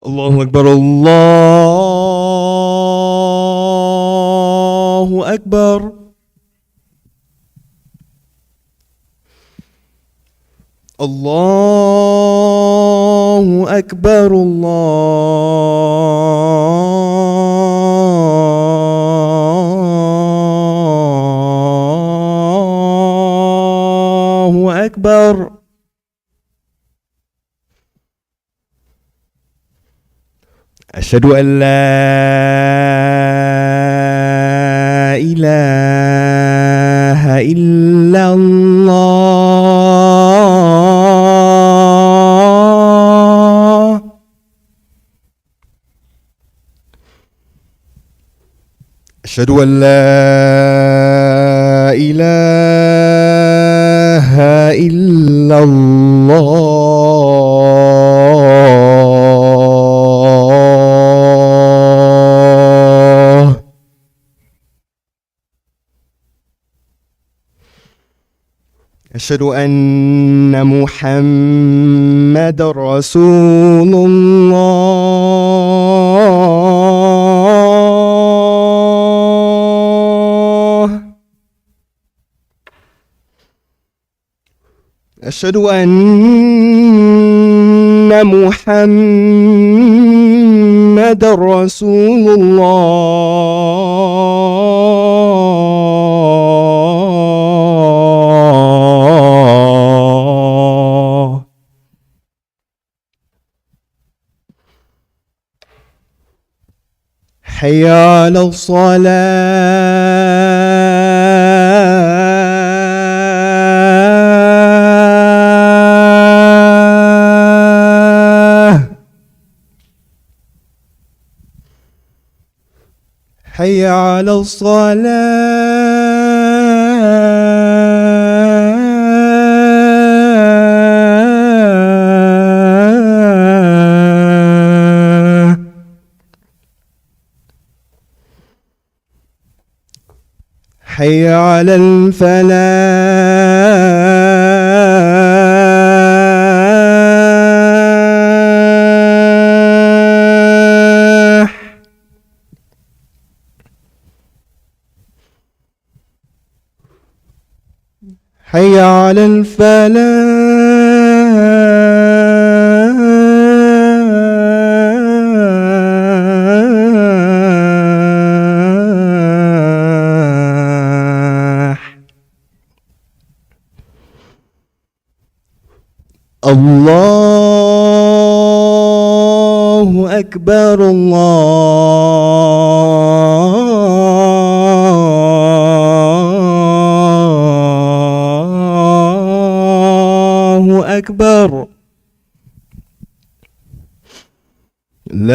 الله أكبر الله أكبر. الله أكبر الله أكبر. أشهد أن لا إله إلا الله. أشهد أن لا إله إلا الله. أشهد أن محمد رسول الله. أشهد أن محمد رسول الله. حي على الصلاة. حي على الصلاة. حي على الفلاح. حي على الفلاح. الله أكبر الله أكبر. لا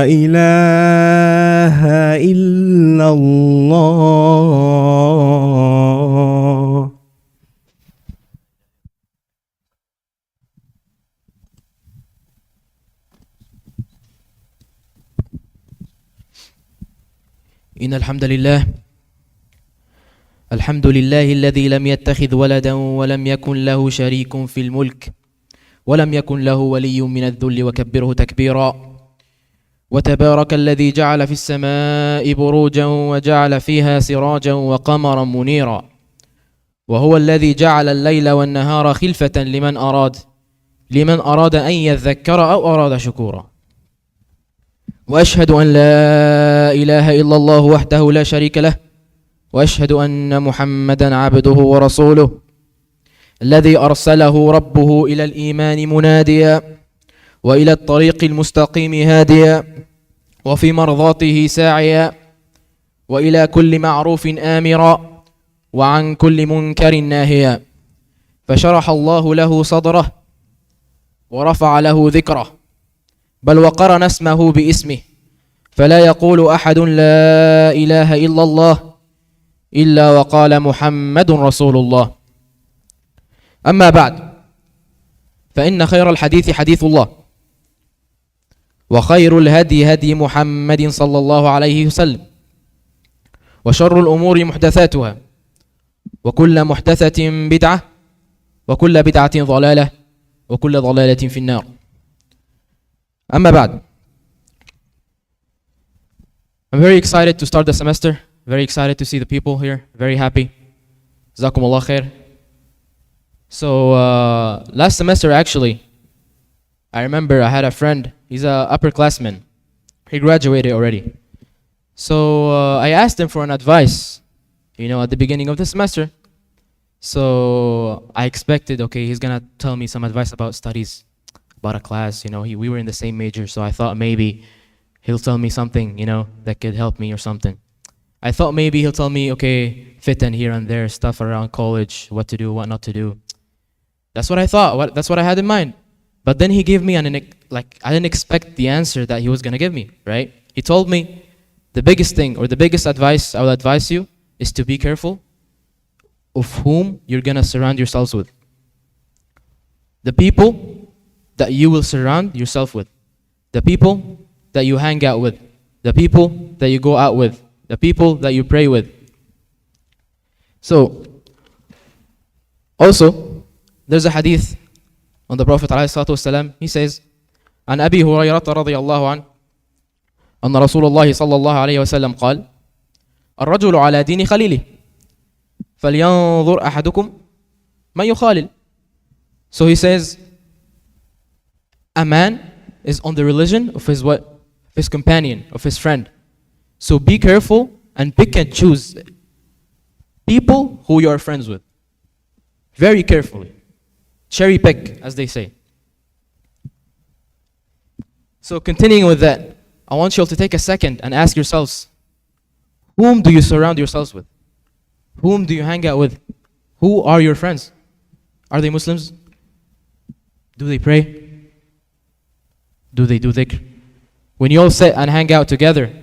إله إلا الله. إن الحمد لله الذي لم يتخذ ولدا ولم يكن له شريك في الملك ولم يكن له ولي من الذل وكبره تكبيرا. وتبارك الذي جعل في السماء بروجا وجعل فيها سراجا وقمرا منيرا. وهو الذي جعل الليل والنهار خلفة لمن أراد أن يذكر أو أراد شكورا. وأشهد أن لا إله إلا الله وحده لا شريك له، وأشهد أن محمدا عبده ورسوله الذي أرسله ربه إلى الإيمان مناديا وإلى الطريق المستقيم هاديا وفي مرضاته ساعيا وإلى كل معروف آمرا وعن كل منكر ناهيا. فشرح الله له صدره ورفع له ذكره، بل وقرن اسمه باسمه، فلا يقول أحد لا إله إلا الله إلا وقال محمد رسول الله. أما بعد، فإن خير الحديث حديث الله، وخير الهدي هدي محمد صلى الله عليه وسلم، وشر الأمور محدثاتها، وكل محدثة بدعة، وكل بدعة ضلالة وكل ضلالة في النار. أما بعد, I'm very excited to start the semester, very excited to see the people here, very happy. Jazakumullah khair. So last semester actually, I remember I had a friend, he's a upperclassman. He graduated already. So I asked him for an advice, at the beginning of the semester. So I expected, okay, he's gonna tell me some advice about studies, about a class, we were in the same major, so I thought maybe he'll tell me something, that could help me or something. I thought maybe he'll tell me, okay, fit in here and there, stuff around college, what to do, what not to do. That's what I thought, that's what I had in mind. But then he gave me I didn't expect the answer that he was gonna give me, right? He told me, the biggest thing, or the biggest advice I will advise you is to be careful of whom you're gonna surround yourselves with. The people that you will surround yourself with. The people that you hang out with. The people that you go out with. The people that you pray with. So, also, there's a hadith on the Prophet ﷺ. He says, عن أبي هريرة رضي الله عنه أن رسول الله صلى الله عليه وسلم قال الرجل على دين خليله فلينظر أحدكم من يخالل. So he says, a man is on the religion of his what? Of his companion, of his friend. So be careful and pick and choose people who you are friends with. Very carefully. Cherry pick, as they say. So continuing with that, I want you all to take a second and ask yourselves, whom do you surround yourselves with? Whom do you hang out with? Who are your friends? Are they Muslims? Do they pray? Do they do dhikr? When you all sit and hang out together,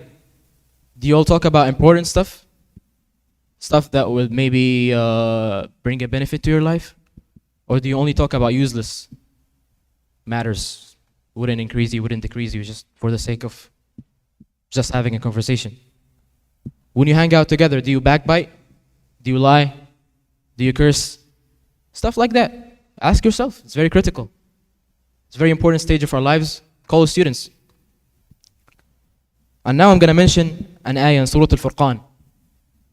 do you all talk about important stuff? Stuff that will maybe bring a benefit to your life? Or do you only talk about useless matters? Wouldn't increase you, wouldn't decrease you, just for the sake of just having a conversation. When you hang out together, do you backbite? Do you lie? Do you curse? Stuff like that. Ask yourself. It's very critical. It's a very important stage of our lives. College students. And now I'm going to mention an ayah in Surah Al-Furqan.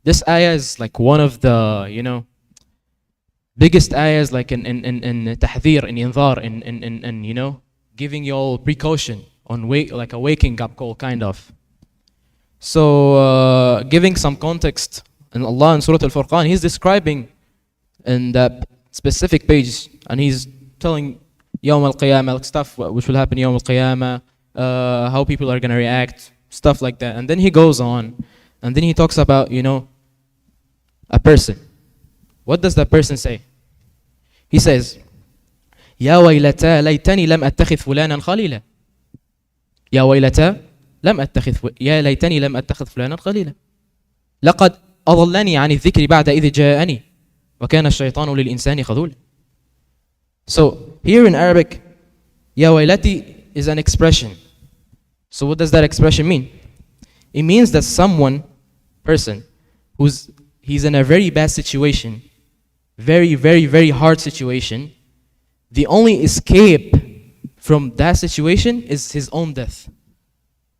This ayah is like one of the, biggest ayahs like in tahdhir, in inzar, in giving you all precaution on like a waking up call, kind of. So giving some context, and Allah in Surah Al-Furqan, He's describing in that specific page, and He's telling Yawm al-Qiyamah, stuff which will happen Yawm al-Qiyamah, how people are going to react, stuff like that. And then He goes on, and then He talks about, a person. What does that person say? He says, يا ويلتا ليتني لم أتخذ فلانا خليلا. يا ويلتا يا ليتني لم أتخذ فلانا خليلا. لقد أضلني عن الذكر بعد إذ جاءني وكان الشيطان للإنسان خذولا. So here in Arabic, يا ويلتي is an expression. So what does that expression mean? It means that person, he's in a very bad situation, very, very, very hard situation. The only escape from that situation is his own death.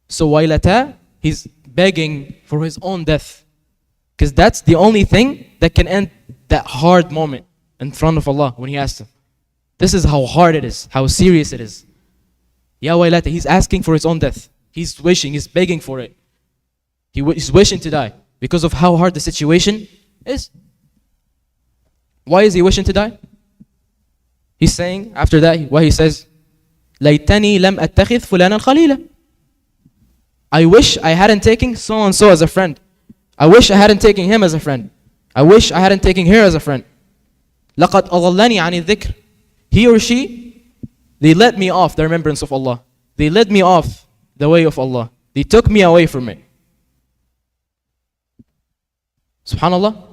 So wailata, he's begging for his own death, because that's the only thing that can end that hard moment in front of Allah when he asks him. This is how hard it is, how serious it is. Ya wailata, he's asking for his own death. He's wishing, he's begging for it. He's wishing to die because of how hard the situation is. Why is he wishing to die? He's saying, after that, what he says, لَيْتَنِي لَمْ أَتَّخِذْ فُلَانًا خَلِيلًا. I wish I hadn't taken so-and-so as a friend. I wish I hadn't taken him as a friend. I wish I hadn't taken her as a friend. لَقَدْ أَضَلَّنِي عَنِ الذِّكْرِ. He or she, they led me off the remembrance of Allah. They led me off the way of Allah. They took me away from it. SubhanAllah.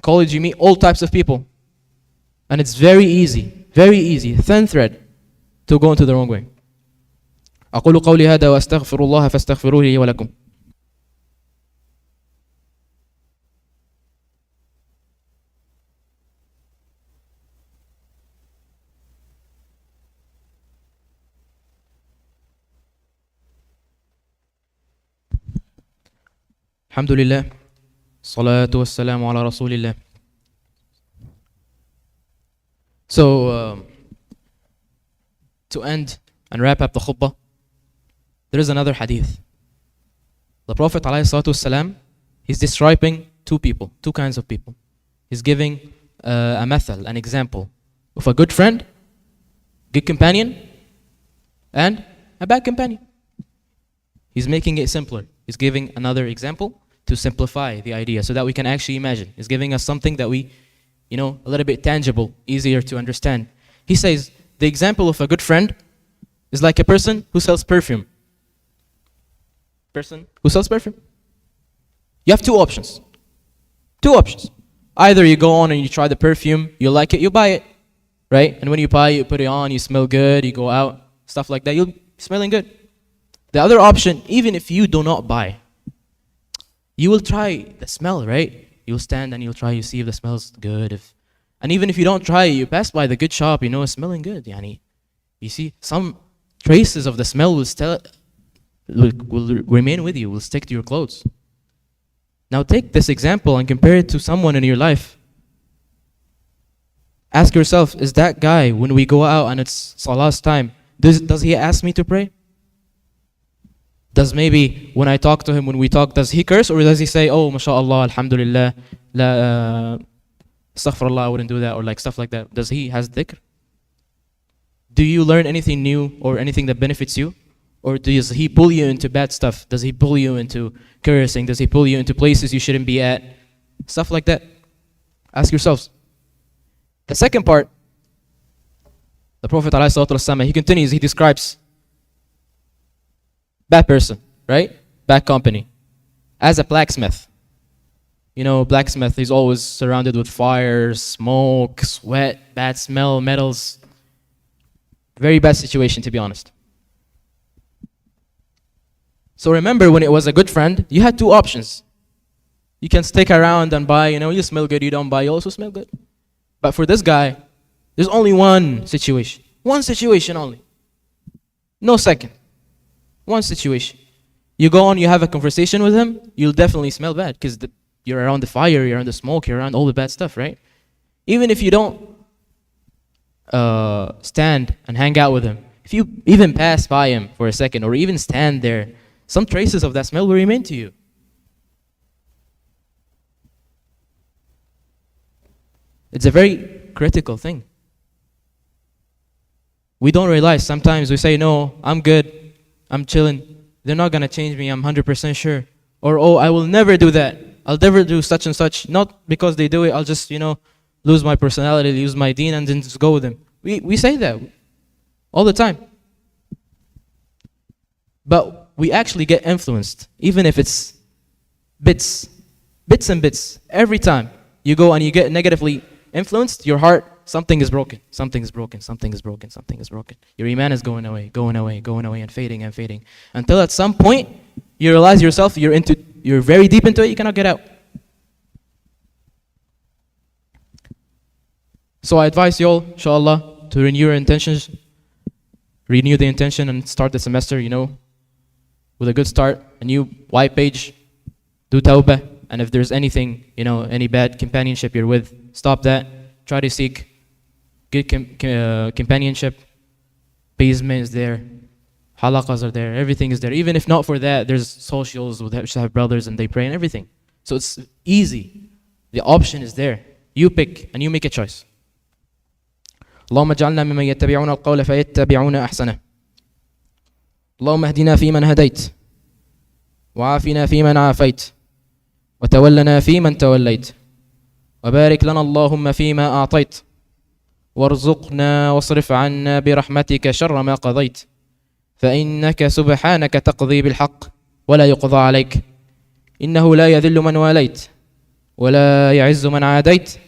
College, you meet all types of people. And it's very easy, thin thread to go into the wrong way. أقول قولي هذا وأستغفر الله فاستغفروه لي ولكم. Alhamdulillah. Salatu wassalamu ala rasulillah. So, to end and wrap up the khutbah, there is another hadith. The Prophet ﷺ, he's describing two people, two kinds of people. He's giving a mathal, an example of a good friend, good companion, and a bad companion. He's making it simpler. He's giving another example to simplify the idea so that we can actually imagine. He's giving us something that we, a little bit tangible, easier to understand. He says, the example of a good friend is like a person who sells perfume. Person who sells perfume. You have two options. Two options. Either you go on and you try the perfume, you like it, you buy it, right? And when you buy it, you put it on, you smell good, you go out, stuff like that, you'll be smelling good. The other option, even if you do not buy, you will try the smell, right? You'll stand and you'll try, you see if the smell's good. And even if you don't try it, you pass by the good shop, it's smelling good. Yani, you see, some traces of the smell will remain with you, will stick to your clothes. Now take this example and compare it to someone in your life. Ask yourself, is that guy, when we go out and it's Salah's time, does he ask me to pray? Does maybe when I talk to him, when we talk, does he curse or does he say, oh, mashallah, alhamdulillah, la, astaghfirullah, I wouldn't do that, or like stuff like that? Does he has dhikr? Do you learn anything new or anything that benefits you? Or does he pull you into bad stuff? Does he pull you into cursing? Does he pull you into places you shouldn't be at? Stuff like that. Ask yourselves. The second part, the Prophet ﷺ, he continues, he describes bad person, right? Bad company. As a blacksmith. Blacksmith, he's always surrounded with fire, smoke, sweat, bad smell, metals. Very bad situation, to be honest. So remember, when it was a good friend, you had two options. You can stick around and buy, you smell good, you don't buy, you also smell good. But for this guy, there's only one situation. One situation only. No second. One situation. You go on, you have a conversation with him, you'll definitely smell bad because you're around the fire, you're around the smoke, you're around all the bad stuff, right? Even if you don't stand and hang out with him, if you even pass by him for a second or even stand there, some traces of that smell will remain to you. It's a very critical thing. We don't realize, sometimes we say, no, I'm good, I'm chilling, they're not going to change me, I'm 100% sure. Or, oh, I will never do that, I'll never do such and such. Not because they do it, I'll just, lose my personality, lose my deen, and then just go with them. We say that all the time. But we actually get influenced, even if it's bits and bits. Every time you go and you get negatively influenced, your heart, something is broken, something is broken, something is broken, something is broken. Your iman is going away, and fading. Until at some point, you realize yourself, you're very deep into it, you cannot get out. So I advise you all, inshallah, to renew your intentions, renew the intention and start the semester, with a good start, a new white page, do tawbah, and if there's anything, any bad companionship you're with, stop that. Try to seek good companionship. Basement is there, halaqas are there, everything is there. Even if not for that, there's socials which have brothers and they pray and everything. So it's easy. The option is there. You pick and you make a choice. اللهم اجعلنا ممن يتبعون القول فيتبعون أحسنه. اللهم اهدنا فيمن هديت وعافنا فيمن عافيت وتولنا فيمن توليت وبارك لنا اللهم فيما أعطيت وارزقنا واصرف عنا برحمتك شر ما قضيت فإنك سبحانك تقضي بالحق ولا يقضى عليك إنه لا يذل من واليت ولا يعز من عاديت